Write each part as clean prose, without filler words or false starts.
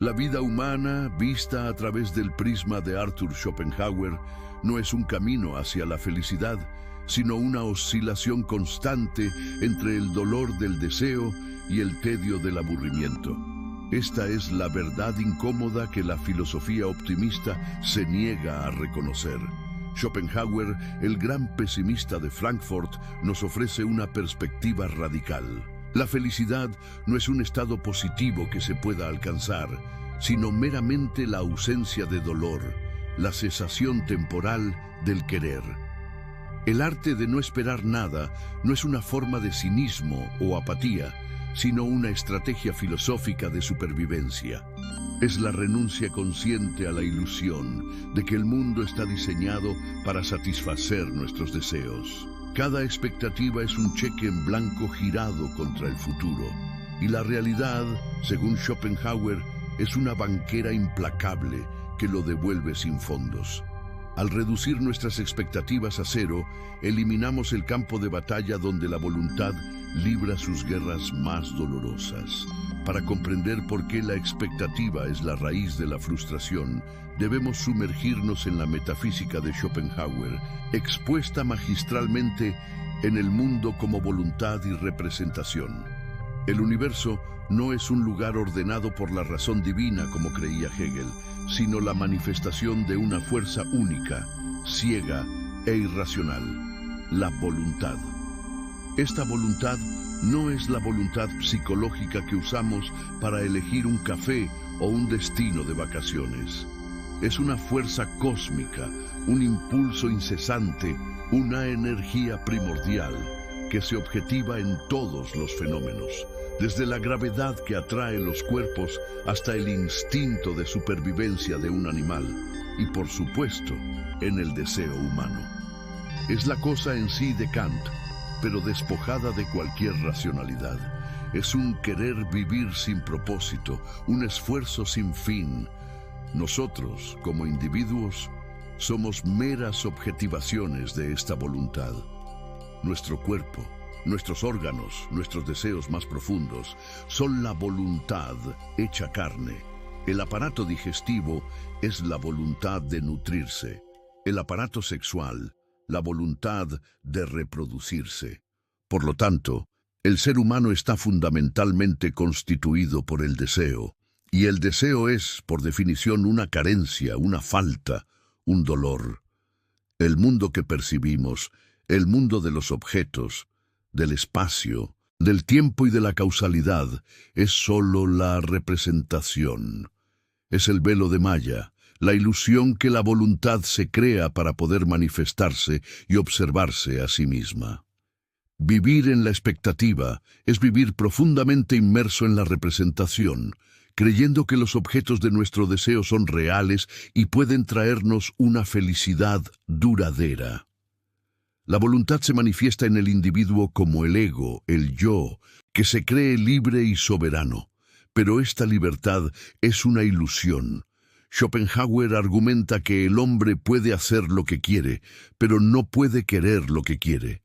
La vida humana, vista a través del prisma de Arthur Schopenhauer, no es un camino hacia la felicidad, sino una oscilación constante entre el dolor del deseo y el tedio del aburrimiento. Esta es la verdad incómoda que la filosofía optimista se niega a reconocer. Schopenhauer, el gran pesimista de Frankfurt, nos ofrece una perspectiva radical. La felicidad no es un estado positivo que se pueda alcanzar, sino meramente la ausencia de dolor, la cesación temporal del querer. El arte de no esperar nada no es una forma de cinismo o apatía, sino una estrategia filosófica de supervivencia. Es la renuncia consciente a la ilusión de que el mundo está diseñado para satisfacer nuestros deseos. Cada expectativa es un cheque en blanco girado contra el futuro. Y la realidad, según Schopenhauer, es una banquera implacable que lo devuelve sin fondos. Al reducir nuestras expectativas a cero, eliminamos el campo de batalla donde la voluntad libra sus guerras más dolorosas. Para comprender por qué la expectativa es la raíz de la frustración, debemos sumergirnos en la metafísica de Schopenhauer, expuesta magistralmente en El mundo como voluntad y representación. El universo no es un lugar ordenado por la razón divina, como creía Hegel, sino la manifestación de una fuerza única, ciega e irracional, la voluntad. Esta voluntad no es la voluntad psicológica que usamos para elegir un café o un destino de vacaciones. Es una fuerza cósmica, un impulso incesante, una energía primordial que se objetiva en todos los fenómenos, desde la gravedad que atrae los cuerpos hasta el instinto de supervivencia de un animal y, por supuesto, en el deseo humano. Es la cosa en sí de Kant, pero despojada de cualquier racionalidad. Es un querer vivir sin propósito, un esfuerzo sin fin. Nosotros, como individuos, somos meras objetivaciones de esta voluntad. Nuestro cuerpo, nuestros órganos, nuestros deseos más profundos, son la voluntad hecha carne. El aparato digestivo es la voluntad de nutrirse. El aparato sexual, la voluntad de reproducirse. Por lo tanto, el ser humano está fundamentalmente constituido por el deseo, y el deseo es, por definición, una carencia, una falta, un dolor. El mundo que percibimos, el mundo de los objetos, del espacio, del tiempo y de la causalidad, es sólo la representación. Es el velo de Maya, la ilusión que la voluntad se crea para poder manifestarse y observarse a sí misma. Vivir en la expectativa es vivir profundamente inmerso en la representación, creyendo que los objetos de nuestro deseo son reales y pueden traernos una felicidad duradera. La voluntad se manifiesta en el individuo como el ego, el yo, que se cree libre y soberano. Pero esta libertad es una ilusión. Schopenhauer argumenta que el hombre puede hacer lo que quiere, pero no puede querer lo que quiere.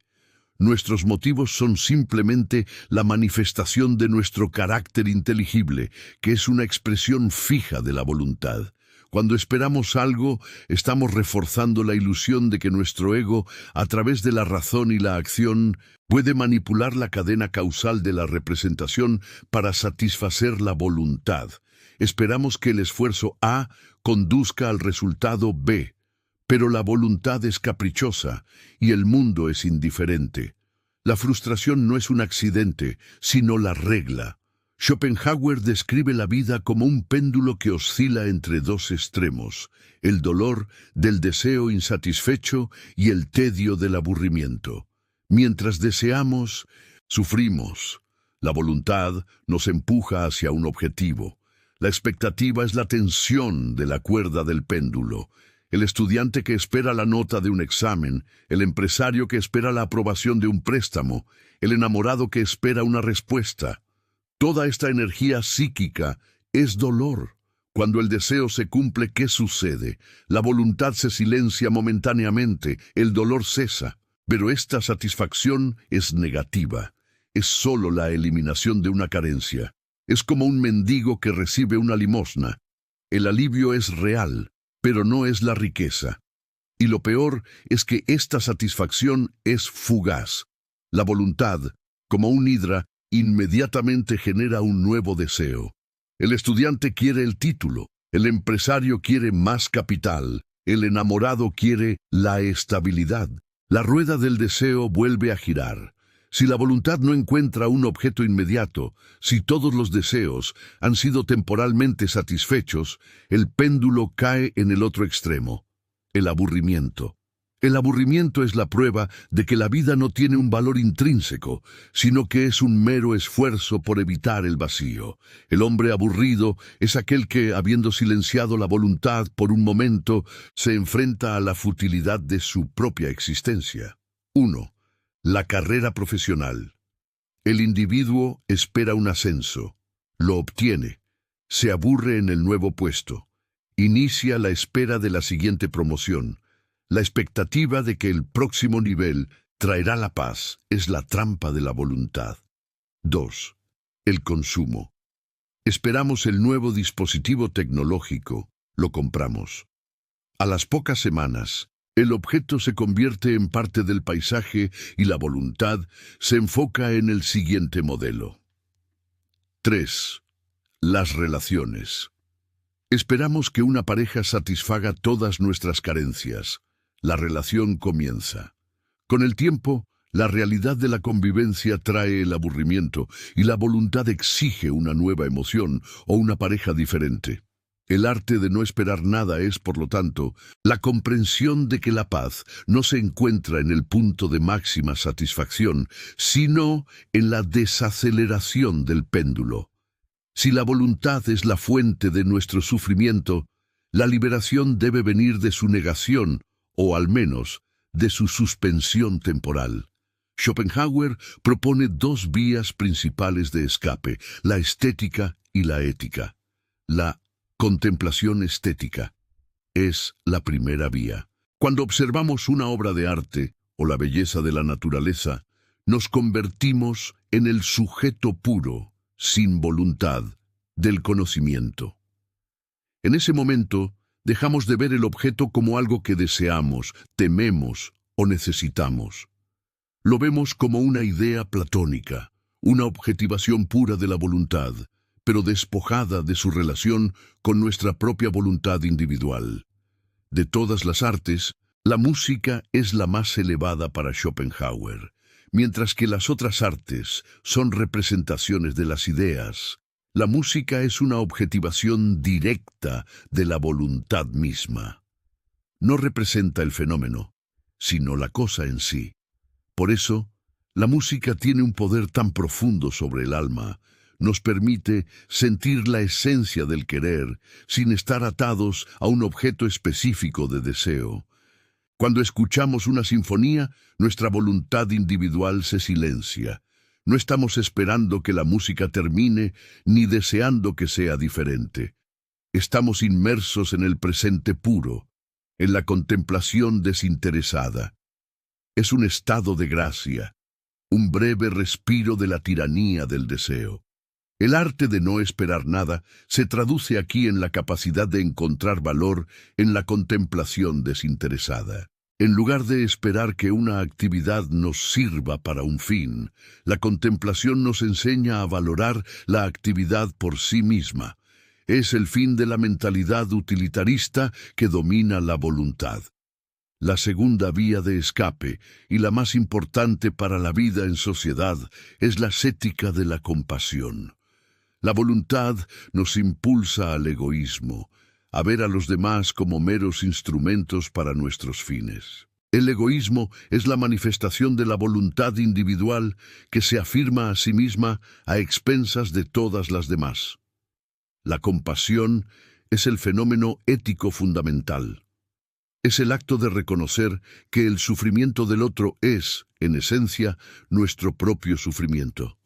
Nuestros motivos son simplemente la manifestación de nuestro carácter inteligible, que es una expresión fija de la voluntad. Cuando esperamos algo, estamos reforzando la ilusión de que nuestro ego, a través de la razón y la acción, puede manipular la cadena causal de la representación para satisfacer la voluntad. Esperamos que el esfuerzo A conduzca al resultado B, pero la voluntad es caprichosa y el mundo es indiferente. La frustración no es un accidente, sino la regla. Schopenhauer describe la vida como un péndulo que oscila entre dos extremos, el dolor del deseo insatisfecho y el tedio del aburrimiento. Mientras deseamos, sufrimos. La voluntad nos empuja hacia un objetivo. La expectativa es la tensión de la cuerda del péndulo. El estudiante que espera la nota de un examen, el empresario que espera la aprobación de un préstamo, el enamorado que espera una respuesta. Toda esta energía psíquica es dolor. Cuando el deseo se cumple, ¿qué sucede? La voluntad se silencia momentáneamente, el dolor cesa, pero esta satisfacción es negativa. Es solo la eliminación de una carencia. Es como un mendigo que recibe una limosna. El alivio es real, pero no es la riqueza. Y lo peor es que esta satisfacción es fugaz. La voluntad, como un hidra, inmediatamente genera un nuevo deseo. El estudiante quiere el título, el empresario quiere más capital, el enamorado quiere la estabilidad. La rueda del deseo vuelve a girar. Si la voluntad no encuentra un objeto inmediato, si todos los deseos han sido temporalmente satisfechos, el péndulo cae en el otro extremo, el aburrimiento. El aburrimiento es la prueba de que la vida no tiene un valor intrínseco, sino que es un mero esfuerzo por evitar el vacío. El hombre aburrido es aquel que, habiendo silenciado la voluntad por un momento, se enfrenta a la futilidad de su propia existencia. 1. La carrera profesional. El individuo espera un ascenso, lo obtiene, se aburre en el nuevo puesto, inicia la espera de la siguiente promoción. La expectativa de que el próximo nivel traerá la paz es la trampa de la voluntad. 2. El consumo. Esperamos el nuevo dispositivo tecnológico, lo compramos. A las pocas semanas, el objeto se convierte en parte del paisaje y la voluntad se enfoca en el siguiente modelo. 3. Las relaciones. Esperamos que una pareja satisfaga todas nuestras carencias. La relación comienza. Con el tiempo, la realidad de la convivencia trae el aburrimiento y la voluntad exige una nueva emoción o una pareja diferente. El arte de no esperar nada es, por lo tanto, la comprensión de que la paz no se encuentra en el punto de máxima satisfacción, sino en la desaceleración del péndulo. Si la voluntad es la fuente de nuestro sufrimiento, la liberación debe venir de su negación, o al menos de su suspensión temporal. Schopenhauer propone dos vías principales de escape, la estética y la ética. La contemplación estética es la primera vía. Cuando observamos una obra de arte o la belleza de la naturaleza, nos convertimos en el sujeto puro, sin voluntad, del conocimiento. En ese momento, dejamos de ver el objeto como algo que deseamos, tememos o necesitamos. Lo vemos como una idea platónica, una objetivación pura de la voluntad, pero despojada de su relación con nuestra propia voluntad individual. De todas las artes, la música es la más elevada para Schopenhauer, mientras que las otras artes son representaciones de las ideas. La música es una objetivación directa de la voluntad misma. No representa el fenómeno, sino la cosa en sí. Por eso, la música tiene un poder tan profundo sobre el alma, nos permite sentir la esencia del querer sin estar atados a un objeto específico de deseo. Cuando escuchamos una sinfonía, nuestra voluntad individual se silencia. No estamos esperando que la música termine ni deseando que sea diferente. Estamos inmersos en el presente puro, en la contemplación desinteresada. Es un estado de gracia, un breve respiro de la tiranía del deseo. El arte de no esperar nada se traduce aquí en la capacidad de encontrar valor en la contemplación desinteresada. En lugar de esperar que una actividad nos sirva para un fin, la contemplación nos enseña a valorar la actividad por sí misma. Es el fin de la mentalidad utilitarista que domina la voluntad. La segunda vía de escape, y la más importante para la vida en sociedad, es la ascética de la compasión. La voluntad nos impulsa al egoísmo, a ver a los demás como meros instrumentos para nuestros fines. El egoísmo es la manifestación de la voluntad individual que se afirma a sí misma a expensas de todas las demás. La compasión es el fenómeno ético fundamental. Es el acto de reconocer que el sufrimiento del otro es, en esencia, nuestro propio sufrimiento.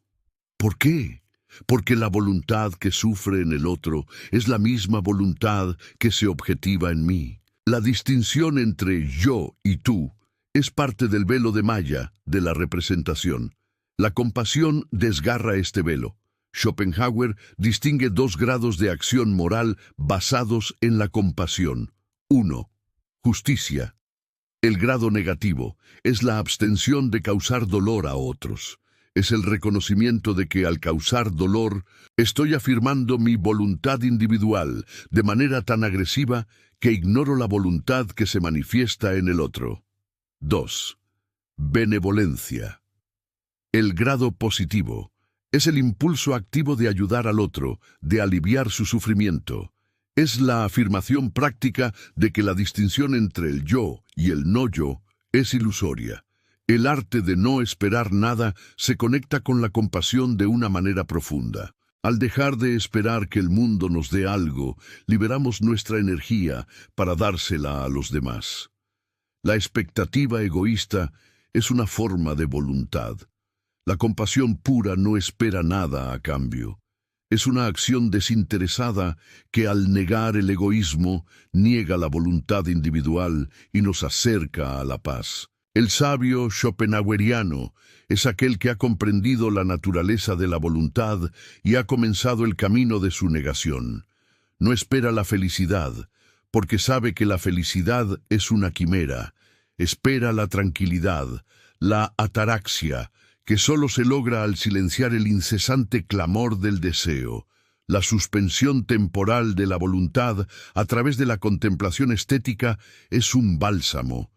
¿Por qué? Porque la voluntad que sufre en el otro es la misma voluntad que se objetiva en mí. La distinción entre yo y tú es parte del velo de malla de la representación. La compasión desgarra este velo. Schopenhauer distingue dos grados de acción moral basados en la compasión. 1. Justicia. El grado negativo es la abstención de causar dolor a otros. Es el reconocimiento de que al causar dolor, estoy afirmando mi voluntad individual de manera tan agresiva que ignoro la voluntad que se manifiesta en el otro. 2. Benevolencia. El grado positivo es el impulso activo de ayudar al otro, de aliviar su sufrimiento. Es la afirmación práctica de que la distinción entre el yo y el no yo es ilusoria. El arte de no esperar nada se conecta con la compasión de una manera profunda. Al dejar de esperar que el mundo nos dé algo, liberamos nuestra energía para dársela a los demás. La expectativa egoísta es una forma de voluntad. La compasión pura no espera nada a cambio. Es una acción desinteresada que al negar el egoísmo niega la voluntad individual y nos acerca a la paz. El sabio schopenhaueriano es aquel que ha comprendido la naturaleza de la voluntad y ha comenzado el camino de su negación. No espera la felicidad, porque sabe que la felicidad es una quimera. Espera la tranquilidad, la ataraxia, que solo se logra al silenciar el incesante clamor del deseo, la suspensión temporal de la voluntad a través de la contemplación estética es un bálsamo,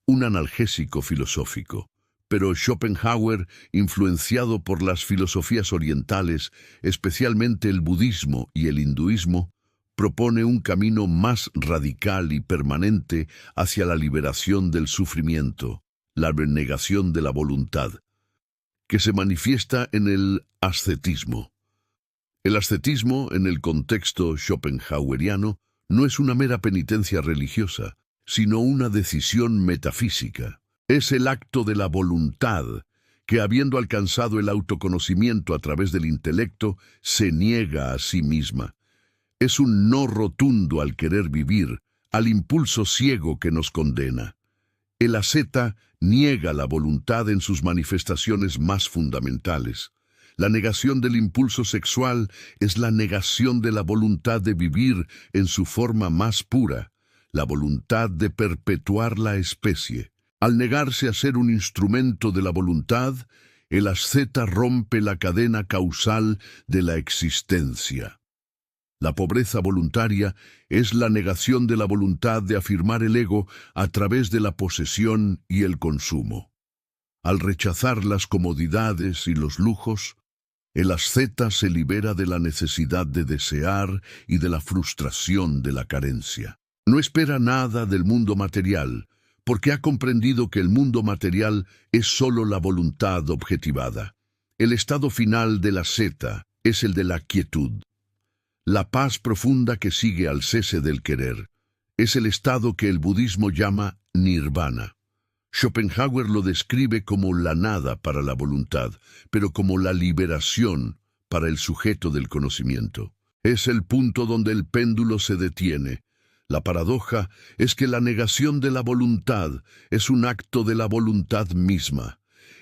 un analgésico filosófico. Pero Schopenhauer, influenciado por las filosofías orientales, especialmente el budismo y el hinduismo, propone un camino más radical y permanente hacia la liberación del sufrimiento, la renegación de la voluntad, que se manifiesta en el ascetismo. El ascetismo, en el contexto schopenhaueriano, no es una mera penitencia religiosa, sino una decisión metafísica. Es el acto de la voluntad, que habiendo alcanzado el autoconocimiento a través del intelecto, se niega a sí misma. Es un no rotundo al querer vivir, al impulso ciego que nos condena. El asceta niega la voluntad en sus manifestaciones más fundamentales. La negación del impulso sexual es la negación de la voluntad de vivir en su forma más pura, la voluntad de perpetuar la especie. Al negarse a ser un instrumento de la voluntad, el asceta rompe la cadena causal de la existencia. La pobreza voluntaria es la negación de la voluntad de afirmar el ego a través de la posesión y el consumo. Al rechazar las comodidades y los lujos, el asceta se libera de la necesidad de desear y de la frustración de la carencia. No espera nada del mundo material, porque ha comprendido que el mundo material es sólo la voluntad objetivada. El estado final del asceta es el de la quietud. La paz profunda que sigue al cese del querer es el estado que el budismo llama nirvana. Schopenhauer lo describe como la nada para la voluntad, pero como la liberación para el sujeto del conocimiento. Es el punto donde el péndulo se detiene. La paradoja es que la negación de la voluntad es un acto de la voluntad misma.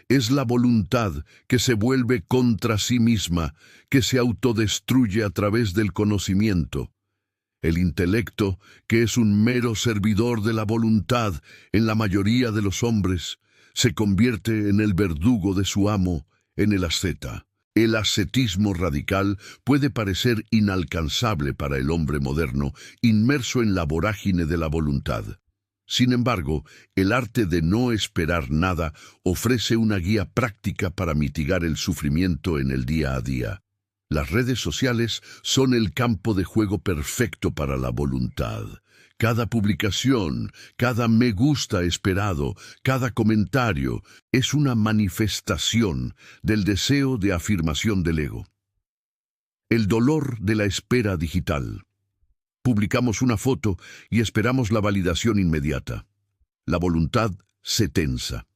Es la voluntad que se vuelve contra sí misma, que se autodestruye a través del conocimiento. El intelecto, que es un mero servidor de la voluntad en la mayoría de los hombres, se convierte en el verdugo de su amo, en el asceta. El ascetismo radical puede parecer inalcanzable para el hombre moderno, inmerso en la vorágine de la voluntad. Sin embargo, el arte de no esperar nada ofrece una guía práctica para mitigar el sufrimiento en el día a día. Las redes sociales son el campo de juego perfecto para la voluntad. Cada publicación, cada me gusta esperado, cada comentario es una manifestación del deseo de afirmación del ego. El dolor de la espera digital. Publicamos una foto y esperamos la validación inmediata. La voluntad se tensa.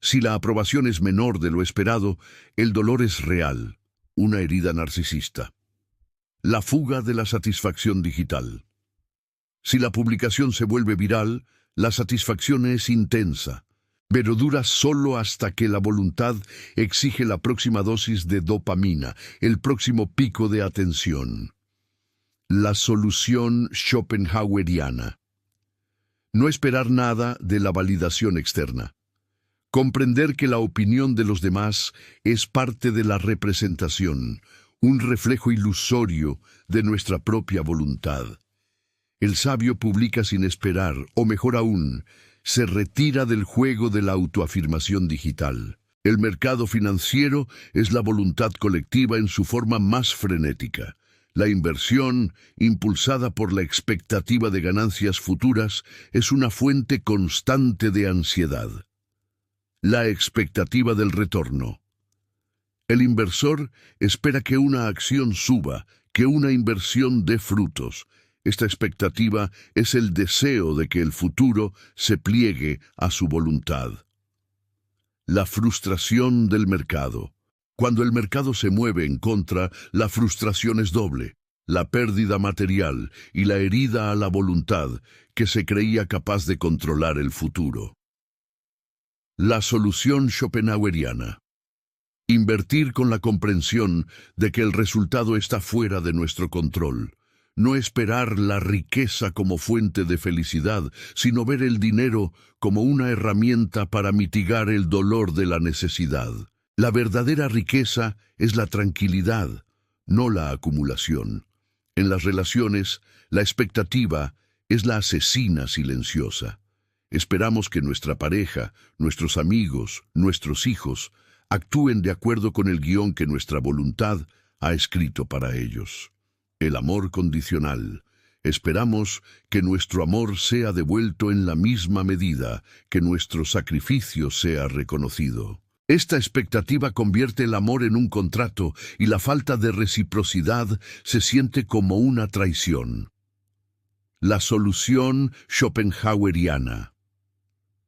Si la aprobación es menor de lo esperado, el dolor es real, una herida narcisista. La fuga de la satisfacción digital. Si la publicación se vuelve viral, la satisfacción es intensa. pero dura solo hasta que la voluntad exige la próxima dosis de dopamina, el próximo pico de atención. La solución schopenhaueriana. No esperar nada de la validación externa. Comprender que la opinión de los demás es parte de la representación, un reflejo ilusorio de nuestra propia voluntad. El sabio publica sin esperar, o mejor aún, se retira del juego de la autoafirmación digital. El mercado financiero es la voluntad colectiva en su forma más frenética. La inversión, impulsada por la expectativa de ganancias futuras, es una fuente constante de ansiedad. La expectativa del retorno. El inversor espera que una acción suba, que una inversión dé frutos. Esta expectativa es el deseo de que el futuro se pliegue a su voluntad. La frustración del mercado. Cuando el mercado se mueve en contra, la frustración es doble, la pérdida material y la herida a la voluntad que se creía capaz de controlar el futuro. La solución schopenhaueriana. Invertir con la comprensión de que el resultado está fuera de nuestro control. No esperar la riqueza como fuente de felicidad, sino ver el dinero como una herramienta para mitigar el dolor de la necesidad. La verdadera riqueza es la tranquilidad, no la acumulación. En las relaciones, la expectativa es la asesina silenciosa. Esperamos que nuestra pareja, nuestros amigos, nuestros hijos, actúen de acuerdo con el guión que nuestra voluntad ha escrito para ellos. El amor condicional. Esperamos que nuestro amor sea devuelto en la misma medida que nuestro sacrificio sea reconocido. Esta expectativa convierte el amor en un contrato y la falta de reciprocidad se siente como una traición. La solución schopenhaueriana.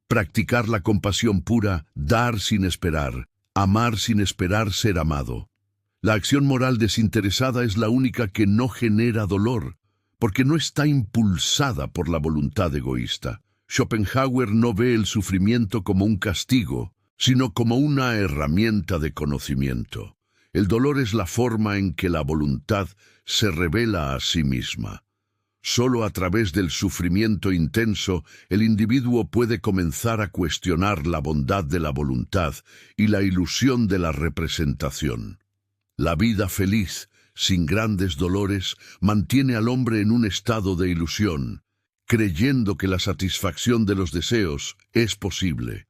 Practicar la compasión pura, dar sin esperar, amar sin esperar ser amado. La acción moral desinteresada es la única que no genera dolor, porque no está impulsada por la voluntad egoísta. Schopenhauer no ve el sufrimiento como un castigo, sino como una herramienta de conocimiento. El dolor es la forma en que la voluntad se revela a sí misma. Solo a través del sufrimiento intenso, el individuo puede comenzar a cuestionar la bondad de la voluntad y la ilusión de la representación. La vida feliz, sin grandes dolores, mantiene al hombre en un estado de ilusión, creyendo que la satisfacción de los deseos es posible.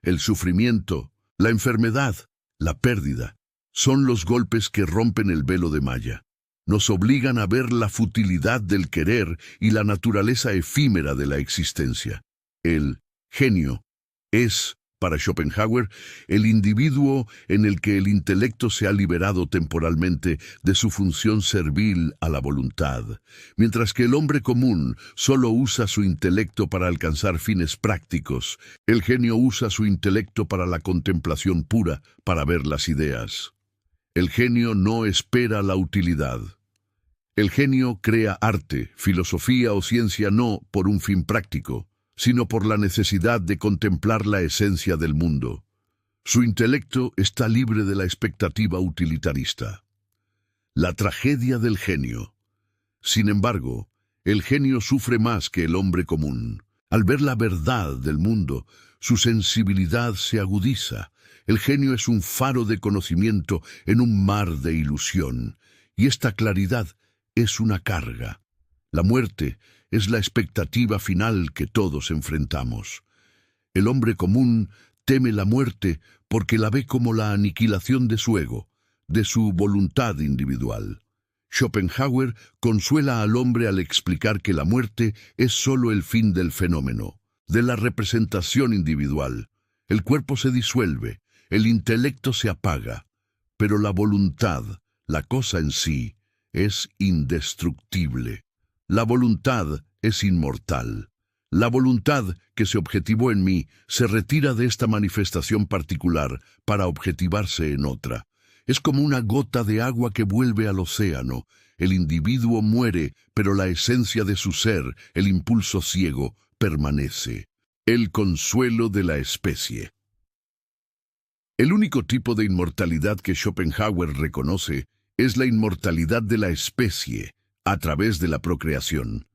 El sufrimiento, la enfermedad, la pérdida, son los golpes que rompen el velo de malla. Nos obligan a ver la futilidad del querer y la naturaleza efímera de la existencia. El genio es, para Schopenhauer, el individuo en el que el intelecto se ha liberado temporalmente de su función servil a la voluntad, mientras que el hombre común solo usa su intelecto para alcanzar fines prácticos. El genio usa su intelecto para la contemplación pura, para ver las ideas. El genio no espera la utilidad. El genio crea arte, filosofía o ciencia no por un fin práctico, sino por la necesidad de contemplar la esencia del mundo. Su intelecto está libre de la expectativa utilitarista. La tragedia del genio. Sin embargo, el genio sufre más que el hombre común. Al ver la verdad del mundo, su sensibilidad se agudiza. El genio es un faro de conocimiento en un mar de ilusión, y esta claridad es una carga. La muerte es la expectativa final que todos enfrentamos. El hombre común teme la muerte porque la ve como la aniquilación de su ego, de su voluntad individual. Schopenhauer consuela al hombre al explicar que la muerte es solo el fin del fenómeno, de la representación individual. El cuerpo se disuelve, el intelecto se apaga, pero la voluntad, la cosa en sí, es indestructible. La voluntad es inmortal. La voluntad que se objetivó en mí se retira de esta manifestación particular para objetivarse en otra. Es como una gota de agua que vuelve al océano. El individuo muere, pero la esencia de su ser, el impulso ciego, permanece. El consuelo de la especie. El único tipo de inmortalidad que Schopenhauer reconoce es la inmortalidad de la especie a través de la procreación.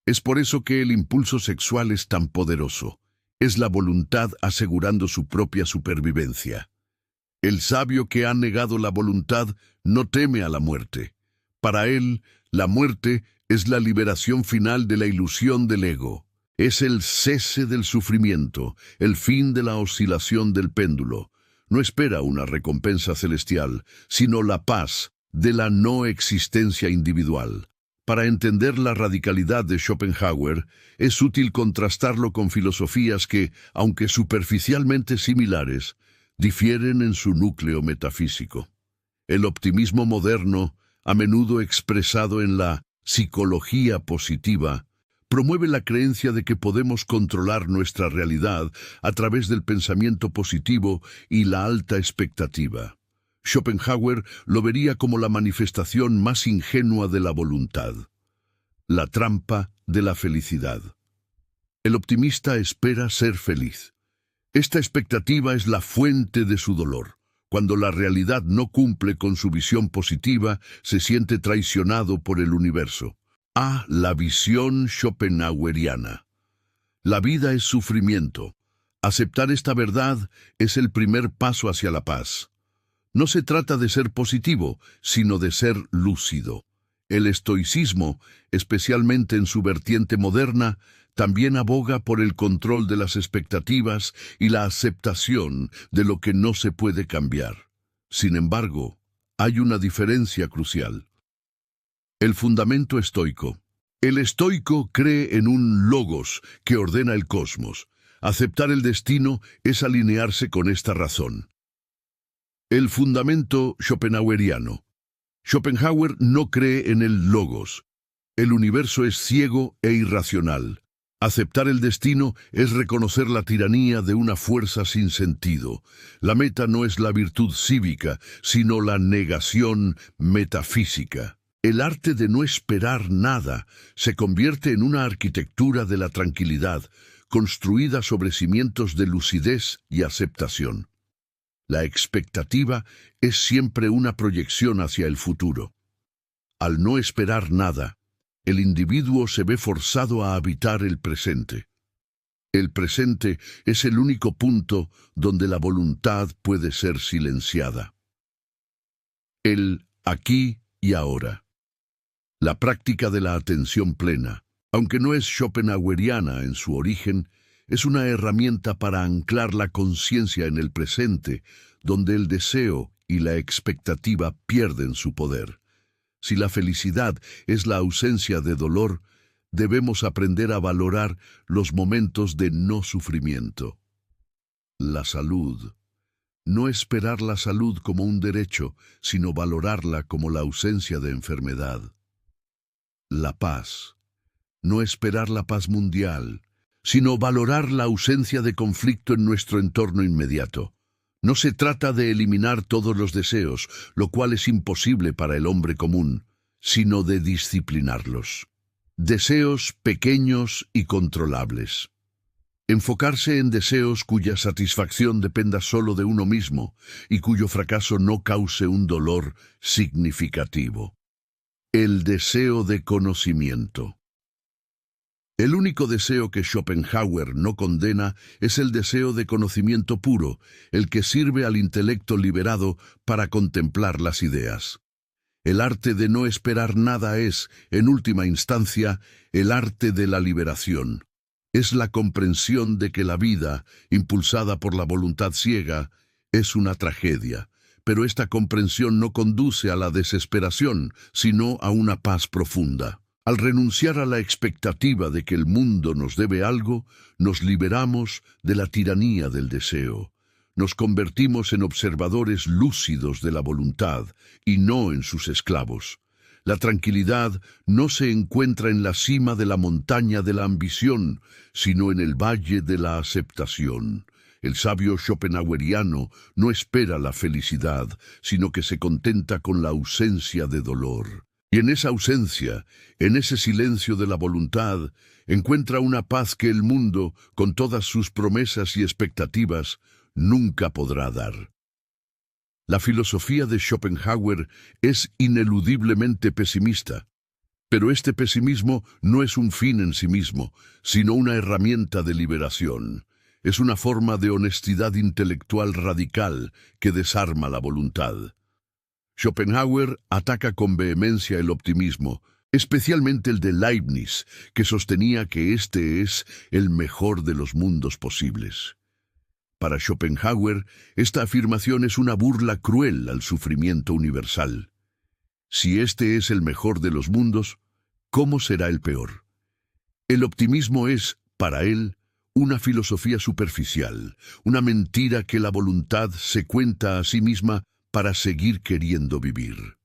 Es por eso que el impulso sexual es tan poderoso. Es la voluntad asegurando su propia supervivencia. El sabio que ha negado la voluntad no teme a la muerte. Para él, la muerte es la liberación final de la ilusión del ego. Es el cese del sufrimiento, el fin de la oscilación del péndulo. No espera una recompensa celestial, sino la paz de la no existencia individual. Para entender la radicalidad de Schopenhauer, es útil contrastarlo con filosofías que, aunque superficialmente similares, difieren en su núcleo metafísico. El optimismo moderno, a menudo expresado en la psicología positiva, promueve la creencia de que podemos controlar nuestra realidad a través del pensamiento positivo y la alta expectativa. Schopenhauer lo vería como la manifestación más ingenua de la voluntad, la trampa de la felicidad. El optimista espera ser feliz. Esta expectativa es la fuente de su dolor. Cuando la realidad no cumple con su visión positiva, se siente traicionado por el universo. La visión schopenhaueriana. La vida es sufrimiento. Aceptar esta verdad es el primer paso hacia la paz. No se trata de ser positivo, sino de ser lúcido. El estoicismo, especialmente en su vertiente moderna, también aboga por el control de las expectativas y la aceptación de lo que no se puede cambiar. Sin embargo, hay una diferencia crucial. El fundamento estoico. El estoico cree en un logos que ordena el cosmos. Aceptar el destino es alinearse con esta razón. El fundamento schopenhaueriano. Schopenhauer no cree en el logos. El universo es ciego e irracional. Aceptar el destino es reconocer la tiranía de una fuerza sin sentido. La meta no es la virtud cívica, sino la negación metafísica. El arte de no esperar nada se convierte en una arquitectura de la tranquilidad, construida sobre cimientos de lucidez y aceptación. La expectativa es siempre una proyección hacia el futuro. Al no esperar nada, el individuo se ve forzado a habitar el presente. El presente es el único punto donde la voluntad puede ser silenciada. El aquí y ahora. La práctica de la atención plena, aunque no es schopenhaueriana en su origen, es una herramienta para anclar la conciencia en el presente, donde el deseo y la expectativa pierden su poder. Si la felicidad es la ausencia de dolor, debemos aprender a valorar los momentos de no sufrimiento. La salud. No esperar la salud como un derecho, sino valorarla como la ausencia de enfermedad. La paz. No esperar la paz mundial, sino valorar la ausencia de conflicto en nuestro entorno inmediato. No se trata de eliminar todos los deseos, lo cual es imposible para el hombre común, sino de disciplinarlos. Deseos pequeños y controlables. Enfocarse en deseos cuya satisfacción dependa solo de uno mismo y cuyo fracaso no cause un dolor significativo. El deseo de conocimiento. El único deseo que Schopenhauer no condena es el deseo de conocimiento puro, el que sirve al intelecto liberado para contemplar las ideas. El arte de no esperar nada es, en última instancia, el arte de la liberación. Es la comprensión de que la vida, impulsada por la voluntad ciega, es una tragedia. Pero esta comprensión no conduce a la desesperación, sino a una paz profunda. Al renunciar a la expectativa de que el mundo nos debe algo, nos liberamos de la tiranía del deseo. Nos convertimos en observadores lúcidos de la voluntad y no en sus esclavos. La tranquilidad no se encuentra en la cima de la montaña de la ambición, sino en el valle de la aceptación. El sabio schopenhaueriano no espera la felicidad, sino que se contenta con la ausencia de dolor. Y en esa ausencia, en ese silencio de la voluntad, encuentra una paz que el mundo, con todas sus promesas y expectativas, nunca podrá dar. La filosofía de Schopenhauer es ineludiblemente pesimista, pero este pesimismo no es un fin en sí mismo, sino una herramienta de liberación. Es una forma de honestidad intelectual radical que desarma la voluntad. Schopenhauer ataca con vehemencia el optimismo, especialmente el de Leibniz, que sostenía que este es el mejor de los mundos posibles. Para Schopenhauer, esta afirmación es una burla cruel al sufrimiento universal. Si este es el mejor de los mundos, ¿cómo será el peor? El optimismo es, para él, una filosofía superficial, una mentira que la voluntad se cuenta a sí misma para seguir queriendo vivir.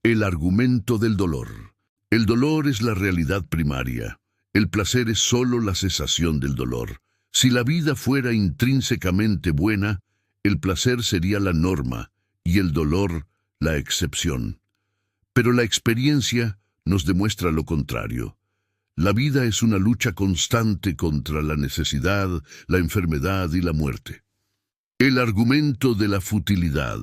El argumento del dolor. El dolor es la realidad primaria. El placer es solo la cesación del dolor. Si la vida fuera intrínsecamente buena, el placer sería la norma y el dolor la excepción. Pero la experiencia nos demuestra lo contrario. La vida es una lucha constante contra la necesidad, la enfermedad y la muerte. El argumento de la futilidad.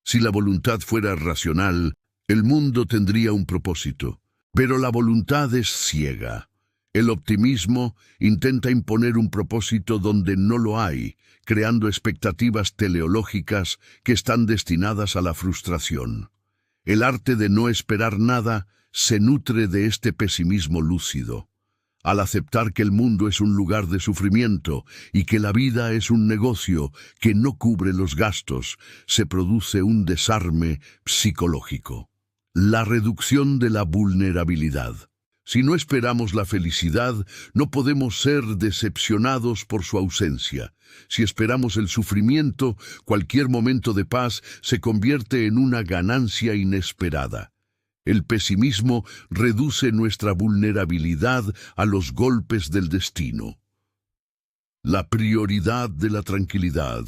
Si la voluntad fuera racional, el mundo tendría un propósito, pero la voluntad es ciega. El optimismo intenta imponer un propósito donde no lo hay, creando expectativas teleológicas que están destinadas a la frustración. El arte de no esperar nada se nutre de este pesimismo lúcido. Al aceptar que el mundo es un lugar de sufrimiento y que la vida es un negocio que no cubre los gastos, se produce un desarme psicológico. La reducción de la vulnerabilidad. Si no esperamos la felicidad, no podemos ser decepcionados por su ausencia. Si esperamos el sufrimiento, cualquier momento de paz se convierte en una ganancia inesperada. El pesimismo reduce nuestra vulnerabilidad a los golpes del destino. La prioridad de la tranquilidad.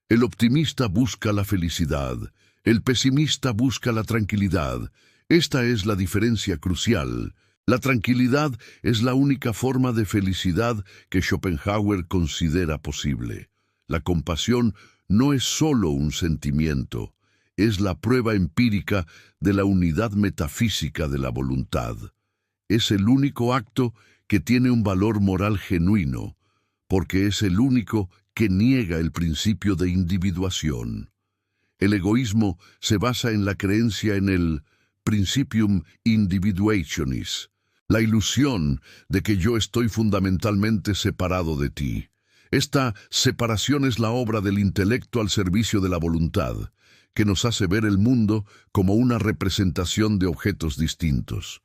El optimista busca la felicidad, el pesimista busca la tranquilidad. Esta es la diferencia crucial. La tranquilidad es la única forma de felicidad que Schopenhauer considera posible. La compasión no es solo un sentimiento, es la prueba empírica de la unidad metafísica de la voluntad. Es el único acto que tiene un valor moral genuino, porque es el único que niega el principio de individuación. El egoísmo se basa en la creencia en el principium individuationis, la ilusión de que yo estoy fundamentalmente separado de ti. Esta separación es la obra del intelecto al servicio de la voluntad, que nos hace ver el mundo como una representación de objetos distintos.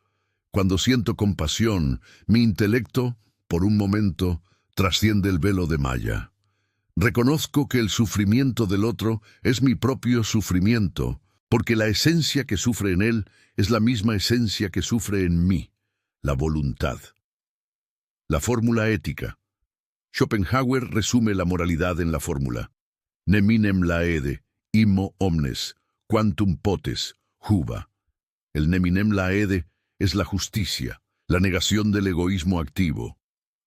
Cuando siento compasión, mi intelecto, por un momento, trasciende el velo de malla. Reconozco que el sufrimiento del otro es mi propio sufrimiento, porque la esencia que sufre en él es la misma esencia que sufre en mí, la voluntad. La fórmula ética. Schopenhauer resume la moralidad en la fórmula: neminem laede, immo omnes, quantum potes, juba. El neminem laede es la justicia, la negación del egoísmo activo.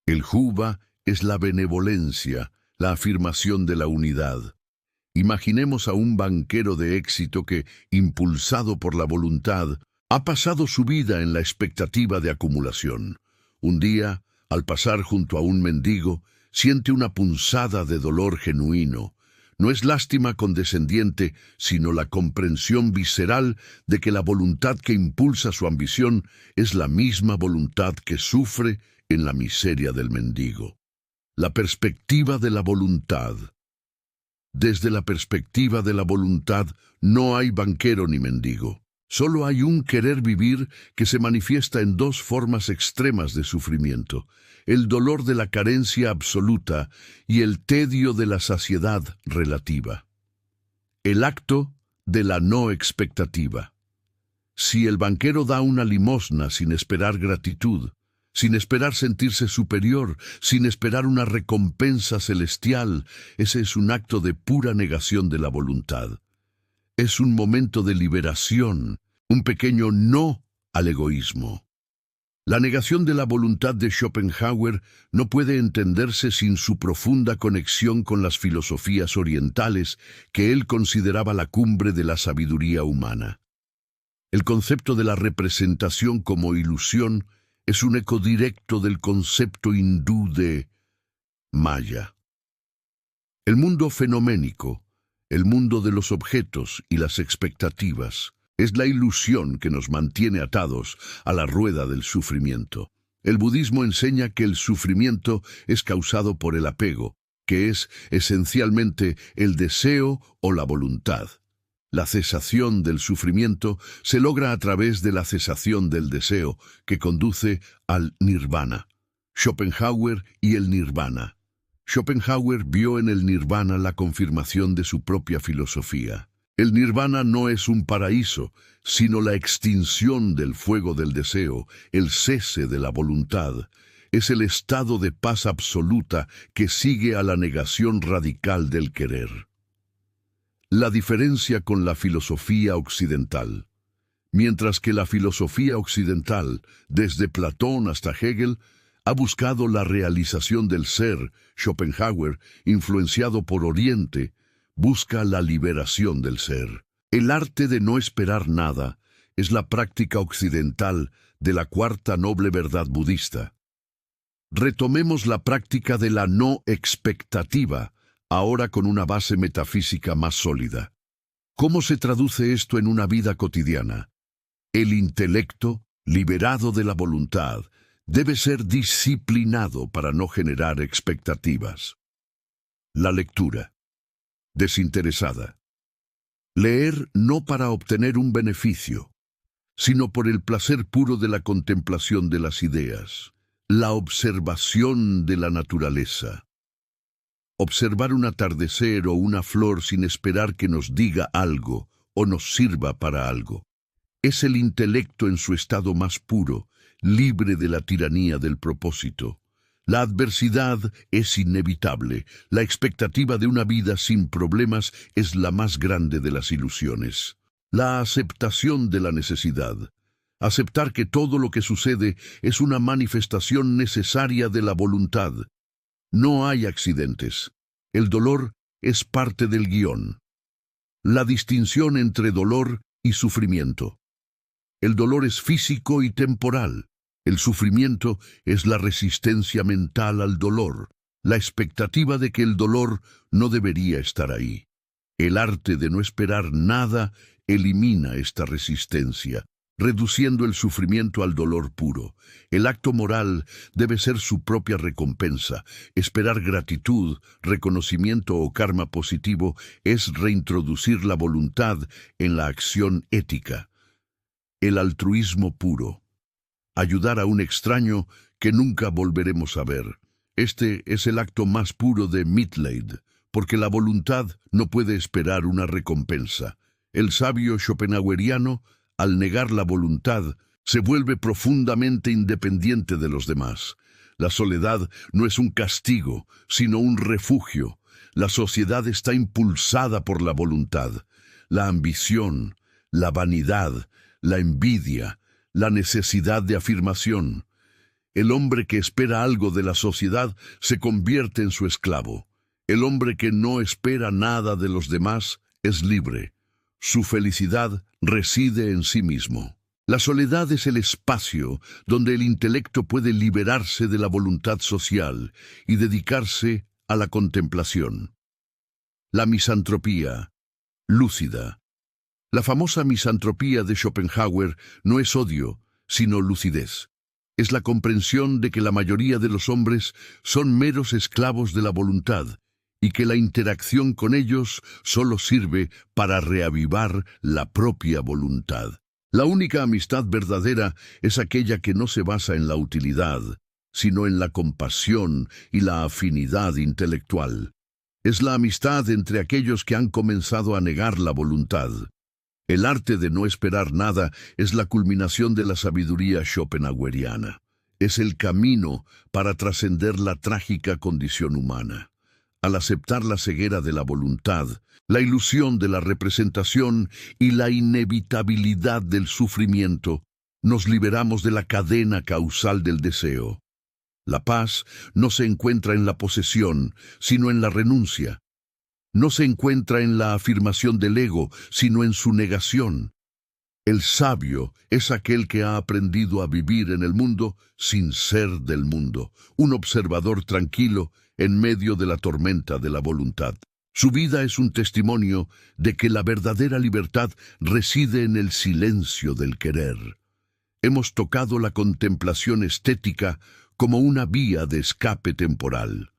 El juba es la benevolencia, la afirmación de la unidad. Imaginemos a un banquero de éxito que, impulsado por la voluntad, ha pasado su vida en la expectativa de acumulación. Un día, al pasar junto a un mendigo, siente una punzada de dolor genuino. No es lástima condescendiente, sino la comprensión visceral de que la voluntad que impulsa su ambición es la misma voluntad que sufre en la miseria del mendigo. La perspectiva de la voluntad. Desde la perspectiva de la voluntad no hay banquero ni mendigo. Solo hay un querer vivir que se manifiesta en dos formas extremas de sufrimiento: el dolor de la carencia absoluta y el tedio de la saciedad relativa. El acto de la no expectativa. Si el banquero da una limosna sin esperar gratitud, sin esperar sentirse superior, sin esperar una recompensa celestial, ese es un acto de pura negación de la voluntad. Es un momento de liberación, un pequeño no al egoísmo. La negación de la voluntad de Schopenhauer no puede entenderse sin su profunda conexión con las filosofías orientales que él consideraba la cumbre de la sabiduría humana. El concepto de la representación como ilusión es un eco directo del concepto hindú de Maya. El mundo fenoménico, el mundo de los objetos y las expectativas, es la ilusión que nos mantiene atados a la rueda del sufrimiento. El budismo enseña que el sufrimiento es causado por el apego, que es esencialmente el deseo o la voluntad. La cesación del sufrimiento se logra a través de la cesación del deseo, que conduce al nirvana. Schopenhauer y el nirvana. Schopenhauer vio en el nirvana la confirmación de su propia filosofía. El nirvana no es un paraíso, sino la extinción del fuego del deseo, el cese de la voluntad. Es el estado de paz absoluta que sigue a la negación radical del querer. La diferencia con la filosofía occidental. Mientras que la filosofía occidental, desde Platón hasta Hegel, ha buscado la realización del ser, Schopenhauer, influenciado por Oriente, busca la liberación del ser. El arte de no esperar nada es la práctica occidental de la cuarta noble verdad budista. Retomemos la práctica de la no expectativa, ahora con una base metafísica más sólida. ¿Cómo se traduce esto en una vida cotidiana? El intelecto, liberado de la voluntad, debe ser disciplinado para no generar expectativas. La lectura. Desinteresada. Leer no para obtener un beneficio, sino por el placer puro de la contemplación de las ideas, la observación de la naturaleza. Observar un atardecer o una flor sin esperar que nos diga algo o nos sirva para algo. Es el intelecto en su estado más puro, libre de la tiranía del propósito. La adversidad es inevitable. La expectativa de una vida sin problemas es la más grande de las ilusiones. La aceptación de la necesidad. Aceptar que todo lo que sucede es una manifestación necesaria de la voluntad. No hay accidentes. El dolor es parte del guión. La distinción entre dolor y sufrimiento. El dolor es físico y temporal. El sufrimiento es la resistencia mental al dolor, la expectativa de que el dolor no debería estar ahí. El arte de no esperar nada elimina esta resistencia, reduciendo el sufrimiento al dolor puro. El acto moral debe ser su propia recompensa. Esperar gratitud, reconocimiento o karma positivo es reintroducir la voluntad en la acción ética. El altruismo puro. Ayudar a un extraño que nunca volveremos a ver. Este es el acto más puro de Mitleid, porque la voluntad no puede esperar una recompensa. El sabio schopenhaueriano, al negar la voluntad, se vuelve profundamente independiente de los demás. La soledad no es un castigo, sino un refugio. La sociedad está impulsada por la voluntad. La ambición, la vanidad, la envidia, la necesidad de afirmación. El hombre que espera algo de la sociedad se convierte en su esclavo. El hombre que no espera nada de los demás es libre. Su felicidad reside en sí mismo. La soledad es el espacio donde el intelecto puede liberarse de la voluntad social y dedicarse a la contemplación. La misantropía, lúcida. La famosa misantropía de Schopenhauer no es odio, sino lucidez. Es la comprensión de que la mayoría de los hombres son meros esclavos de la voluntad y que la interacción con ellos solo sirve para reavivar la propia voluntad. La única amistad verdadera es aquella que no se basa en la utilidad, sino en la compasión y la afinidad intelectual. Es la amistad entre aquellos que han comenzado a negar la voluntad. El arte de no esperar nada es la culminación de la sabiduría schopenhaueriana. Es el camino para trascender la trágica condición humana. Al aceptar la ceguera de la voluntad, la ilusión de la representación y la inevitabilidad del sufrimiento, nos liberamos de la cadena causal del deseo. La paz no se encuentra en la posesión, sino en la renuncia. No se encuentra en la afirmación del ego, sino en su negación. El sabio es aquel que ha aprendido a vivir en el mundo sin ser del mundo, un observador tranquilo en medio de la tormenta de la voluntad. Su vida es un testimonio de que la verdadera libertad reside en el silencio del querer. Hemos tocado la contemplación estética como una vía de escape temporal.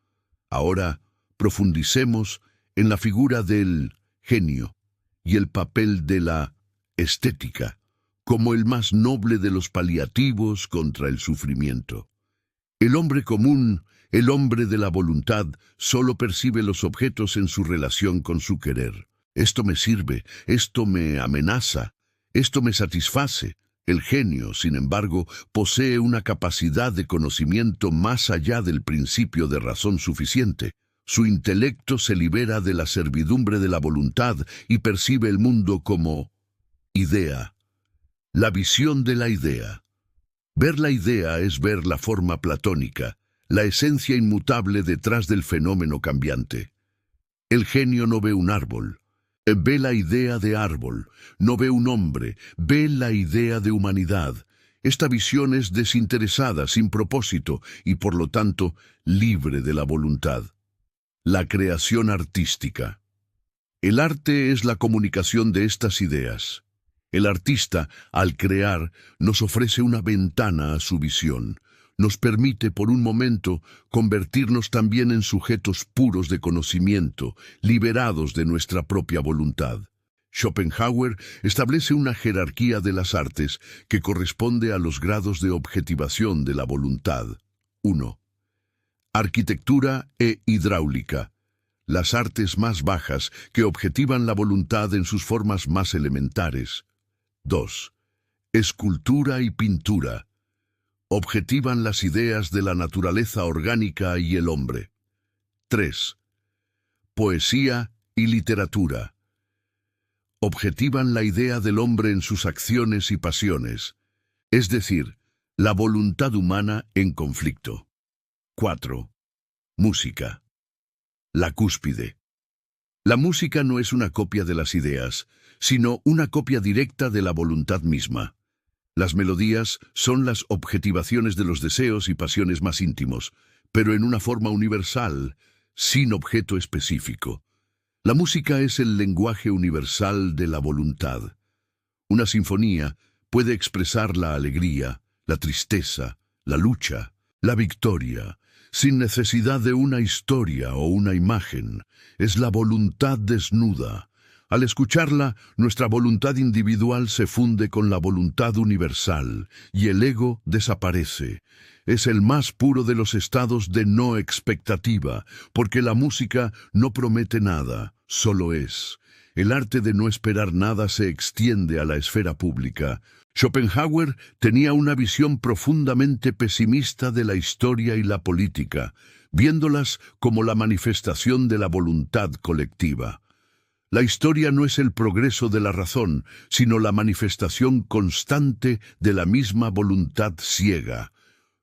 Ahora profundicemos en la figura del genio y el papel de la estética como el más noble de los paliativos contra el sufrimiento. El hombre común, el hombre de la voluntad, solo percibe los objetos en su relación con su querer. Esto me sirve, esto me amenaza, esto me satisface. El genio, sin embargo, posee una capacidad de conocimiento más allá del principio de razón suficiente. Su intelecto se libera de la servidumbre de la voluntad y percibe el mundo como idea. La visión de la idea. Ver la idea es ver la forma platónica, la esencia inmutable detrás del fenómeno cambiante. El genio no ve un árbol. Ve la idea de árbol, no ve un hombre, ve la idea de humanidad. Esta visión es desinteresada, sin propósito y por lo tanto libre de la voluntad. La creación artística. El arte es la comunicación de estas ideas. El artista, al crear, nos ofrece una ventana a su visión. Nos permite por un momento convertirnos también en sujetos puros de conocimiento, liberados de nuestra propia voluntad. Schopenhauer establece una jerarquía de las artes que corresponde a los grados de objetivación de la voluntad. 1. Arquitectura e hidráulica. Las artes más bajas que objetivan la voluntad en sus formas más elementares. 2. Escultura y pintura. Objetivan las ideas de la naturaleza orgánica y el hombre. 3. Poesía y literatura. Objetivan la idea del hombre en sus acciones y pasiones, es decir, la voluntad humana en conflicto. 4. Música. La cúspide. La música no es una copia de las ideas, sino una copia directa de la voluntad misma. Las melodías son las objetivaciones de los deseos y pasiones más íntimos, pero en una forma universal, sin objeto específico. La música es el lenguaje universal de la voluntad. Una sinfonía puede expresar la alegría, la tristeza, la lucha, la victoria, sin necesidad de una historia o una imagen. Es la voluntad desnuda. Al escucharla, nuestra voluntad individual se funde con la voluntad universal y el ego desaparece. Es el más puro de los estados de no expectativa, porque la música no promete nada, solo es. El arte de no esperar nada se extiende a la esfera pública. Schopenhauer tenía una visión profundamente pesimista de la historia y la política, viéndolas como la manifestación de la voluntad colectiva. La historia no es el progreso de la razón, sino la manifestación constante de la misma voluntad ciega.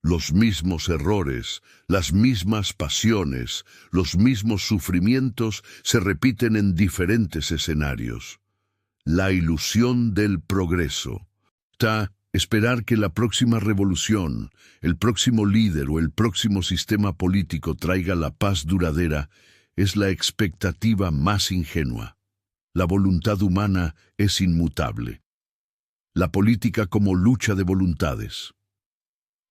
Los mismos errores, las mismas pasiones, los mismos sufrimientos se repiten en diferentes escenarios. La ilusión del progreso. Esperar que la próxima revolución, el próximo líder o el próximo sistema político traiga la paz duradera es la expectativa más ingenua. La voluntad humana es inmutable. La política como lucha de voluntades.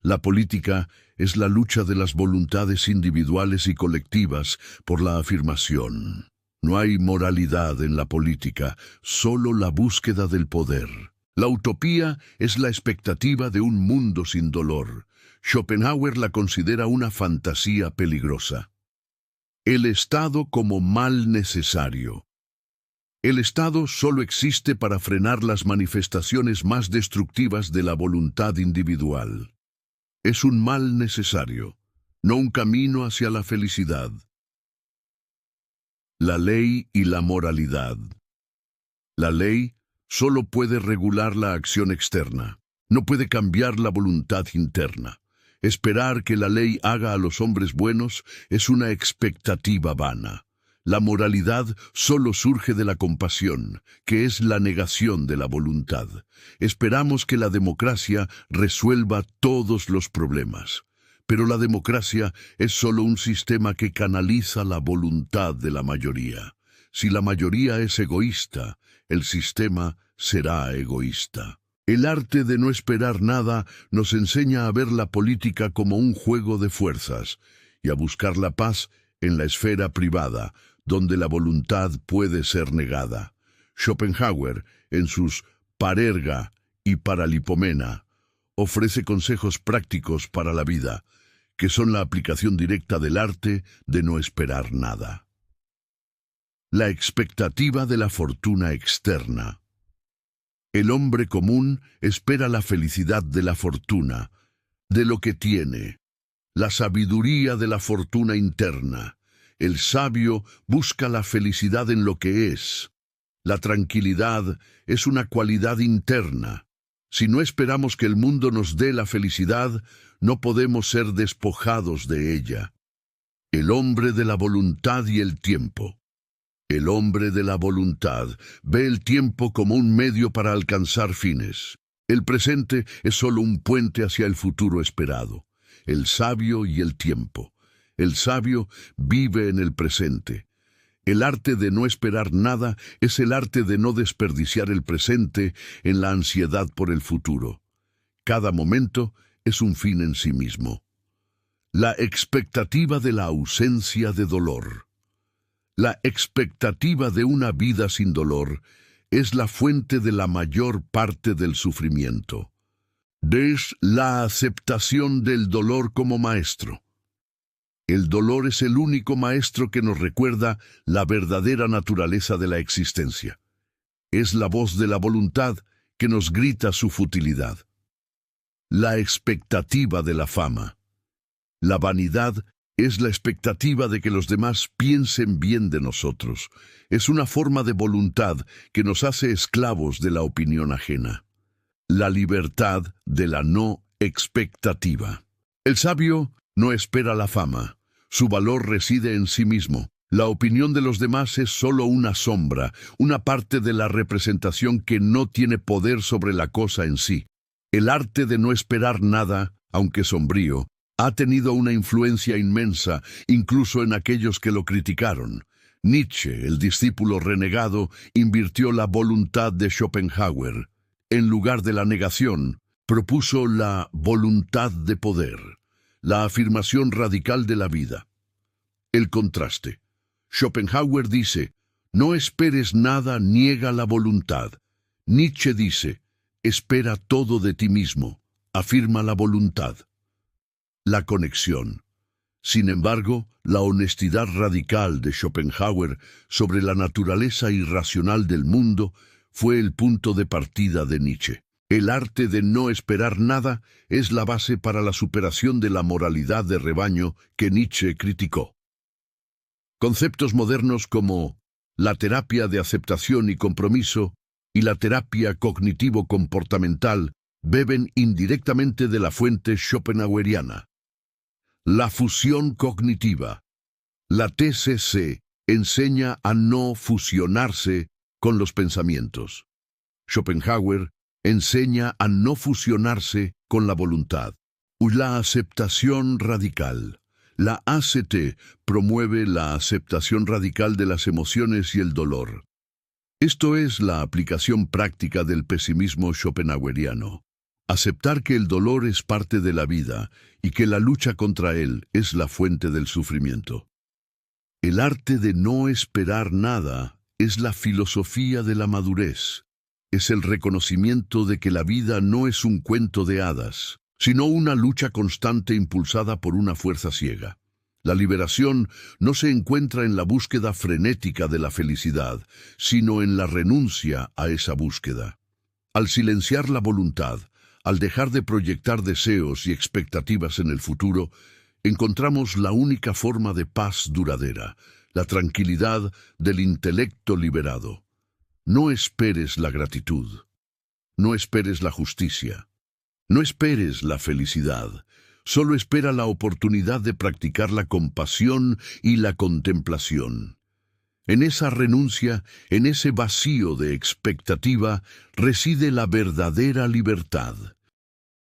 La política es la lucha de las voluntades individuales y colectivas por la afirmación. No hay moralidad en la política, solo la búsqueda del poder. La utopía es la expectativa de un mundo sin dolor. Schopenhauer la considera una fantasía peligrosa. El Estado como mal necesario. El Estado solo existe para frenar las manifestaciones más destructivas de la voluntad individual. Es un mal necesario, no un camino hacia la felicidad. La ley y la moralidad. La ley solo puede regular la acción externa, no puede cambiar la voluntad interna. Esperar que la ley haga a los hombres buenos es una expectativa vana. La moralidad solo surge de la compasión, que es la negación de la voluntad. Esperamos que la democracia resuelva todos los problemas. Pero la democracia es solo un sistema que canaliza la voluntad de la mayoría. Si la mayoría es egoísta, el sistema será egoísta. El arte de no esperar nada nos enseña a ver la política como un juego de fuerzas y a buscar la paz en la esfera privada, donde la voluntad puede ser negada. Schopenhauer, en sus Parerga y Paralipomena, ofrece consejos prácticos para la vida, que son la aplicación directa del arte de no esperar nada. La expectativa de la fortuna externa. El hombre común espera la felicidad de la fortuna, de lo que tiene, la sabiduría de la fortuna interna. El sabio busca la felicidad en lo que es. La tranquilidad es una cualidad interna. Si no esperamos que el mundo nos dé la felicidad, no podemos ser despojados de ella. El hombre de la voluntad y el tiempo. El hombre de la voluntad ve el tiempo como un medio para alcanzar fines. El presente es solo un puente hacia el futuro esperado. El sabio y el tiempo. El sabio vive en el presente. El arte de no esperar nada es el arte de no desperdiciar el presente en la ansiedad por el futuro. Cada momento es un fin en sí mismo. La expectativa de la ausencia de dolor. La expectativa de una vida sin dolor es la fuente de la mayor parte del sufrimiento. Es la aceptación del dolor como maestro. El dolor es el único maestro que nos recuerda la verdadera naturaleza de la existencia. Es la voz de la voluntad que nos grita su futilidad. La expectativa de la fama. La vanidad es la expectativa de que los demás piensen bien de nosotros. Es una forma de voluntad que nos hace esclavos de la opinión ajena. La libertad de la no expectativa. El sabio no espera la fama. Su valor reside en sí mismo. La opinión de los demás es solo una sombra, una parte de la representación que no tiene poder sobre la cosa en sí. El arte de no esperar nada, aunque sombrío, ha tenido una influencia inmensa, incluso en aquellos que lo criticaron. Nietzsche, el discípulo renegado, invirtió la voluntad de Schopenhauer. En lugar de la negación, propuso la voluntad de poder, la afirmación radical de la vida. El contraste. Schopenhauer dice, no esperes nada, niega la voluntad. Nietzsche dice, espera todo de ti mismo, afirma la voluntad. La conexión. Sin embargo, la honestidad radical de Schopenhauer sobre la naturaleza irracional del mundo fue el punto de partida de Nietzsche. El arte de no esperar nada es la base para la superación de la moralidad de rebaño que Nietzsche criticó. Conceptos modernos como la terapia de aceptación y compromiso y la terapia cognitivo-comportamental beben indirectamente de la fuente schopenhaueriana. La fusión cognitiva. La TCC enseña a no fusionarse con los pensamientos. Schopenhauer enseña a no fusionarse con la voluntad. La aceptación radical. La ACT promueve la aceptación radical de las emociones y el dolor. Esto es la aplicación práctica del pesimismo schopenhaueriano. Aceptar que el dolor es parte de la vida y que la lucha contra él es la fuente del sufrimiento. El arte de no esperar nada es la filosofía de la madurez. Es el reconocimiento de que la vida no es un cuento de hadas, sino una lucha constante impulsada por una fuerza ciega. La liberación no se encuentra en la búsqueda frenética de la felicidad, sino en la renuncia a esa búsqueda. Al silenciar la voluntad, al dejar de proyectar deseos y expectativas en el futuro, encontramos la única forma de paz duradera, la tranquilidad del intelecto liberado. No esperes la gratitud, no esperes la justicia, no esperes la felicidad, solo espera la oportunidad de practicar la compasión y la contemplación. En esa renuncia, en ese vacío de expectativa, reside la verdadera libertad.